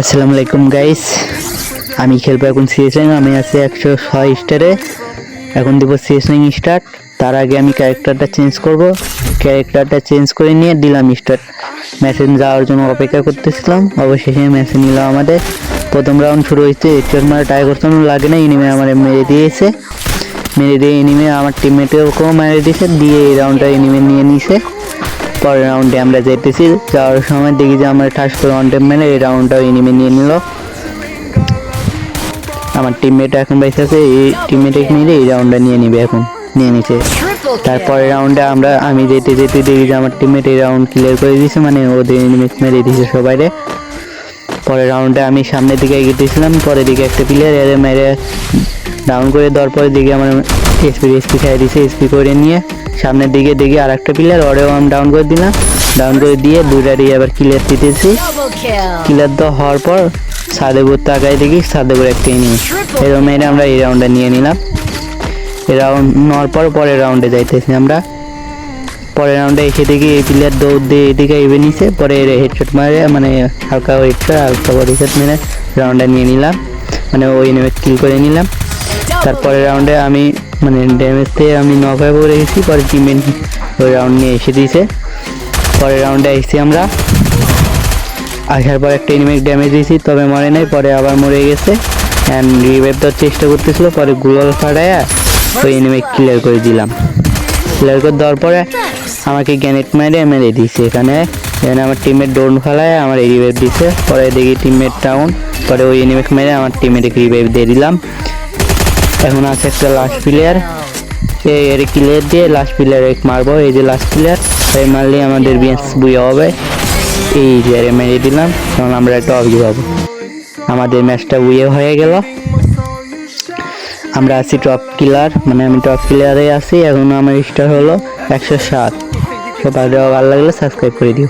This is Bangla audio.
আসসালামু আলাইকুম গাইস, আমি খেলবো এখন সিএসএন। আমি আছি 106 স্টারে। এখন দিব সিএসএন স্টার্ট। তার আগে আমি ক্যারেক্টারটা চেঞ্জ করব। ক্যারেক্টারটা চেঞ্জ করে নিয়ে দিলাম স্টার্ট। ম্যাচে যাওয়ার জন্য অপেক্ষা করতেছিলাম, অবশেষে ম্যাচে নিলাম। আমাদের প্রথম রাউন্ড শুরু হয়েছে। হেডশট মারা ট্রাই করতাম, লাগে না। এনিমে আমার মেরে দিয়েছে। মেরে দিয়ে এনিমে আমার টিমমেটেও মেরে দিয়েছে, দিয়ে এই রাউন্ডটা এনিমে নিয়ে নিয়েছে। পরের রাউন্ডে আমরা যেতেছি, যাওয়ার সময় দেখি যে আমার ঠাস করে ওয়ান টাইম মেরে এই রাউন্ডটাও এনিমে নিয়ে নিল। আমার টিমমেট এখন বাইসে আছে, এই টিমমেট মিলে এই রাউন্ডটা নিয়ে নিবে, এখন নিয়ে নিছে। তারপরের রাউন্ডে আমি যেতে যেতে দেখি যে আমার টিমমেট এই রাউন্ড ক্লিয়ার করে দিয়েছে, মানে ওদের এনিমে মেরে দিয়েছে সবাইরে। পরের রাউন্ডে আমি সামনের দিকে এগিয়েছিলাম, পরের দিকে একটা প্লেয়ার এর মেরে ডাউন করে দেওয়ার পরে দেখি আমার এসপি খাই দিয়েছে। এসপি করে নিয়ে সামনের দিকে দেখি আর একটা প্লেয়ার, ওরেও আমি ডাউন করে দিলাম। ডাউন করে দিয়ে দুটারই আবার ক্লিয়ার দিতেছি। ক্লিয়ার দেওয়া হওয়ার পর সাদেপুর তাকায় দেখি সাদেপুর একটা এনিমি, এরকম মেরে আমরা এই রাউন্ডটা নিয়ে নিলাম। এই রাউন্ড নেওয়ার পর পরের রাউন্ডে যাইতেছি আমরা। পরের রাউন্ডে এসে দেখি এই প্লেয়ার দৌড় দিয়ে এদিকে এবে নিছে, পরে হেডশট মারে, মানে হালকা বড় হেডশট মেরে রাউন্ডটা নিয়ে নিলাম, মানে ওই এনিমি কিল করে নিলাম। তারপরের রাউন্ডে আমি মানে ড্যামেজ থেকে আমি নক হয়ে পড়ে গেছি, পরে টিমমেট ওই রাউন্ড নিয়ে এসে দিয়েছে। পরের রাউন্ডে এসেছি আমরা, আসার পর একটা এনিমি ড্যামেজ দিয়েছি, তবে মরে নাই, পরে আবার মরে গেছে। অ্যান্ড রিভাইভ দেওয়ার চেষ্টা করতেছিল, পরে গুগল ফাটায়া ওই এনিমি ক্লিয়ার করে দিলাম। ক্লিয়ার করে দেওয়ার পরে আমাকে গ্যানেট মেরে দিয়েছে। এখানে আমার টিমমেট ডোন ফেলায় আমার রিভাইভ দিচ্ছে, পরে দেখি টিমমেট ডাউন, পরে ওই এনিমি মেরে আমার টিমমেটকে রিভাইভ দিয়ে দিলাম। এখন আছে একটা লাস্ট প্লেয়ার, এর ক্লিয়ার দিয়ে লাস্ট প্লেয়ার মারবো। এই যে লাস্ট প্লেয়ার, এই মারলে আমাদের বিএস বুয়া হবে। এই যে মেরে দিলাম, কারণ আমরা একটা অবজি পাবো। আমাদের ম্যাচটা বুয়ে হয়ে গেল। আমরা আছি টপ কিলার, মানে আমি টপ কিলারে আছি। এখন আমার স্টার হলো 107। সবাই ভালো লাগলে সাবস্ক্রাইব করে দিও।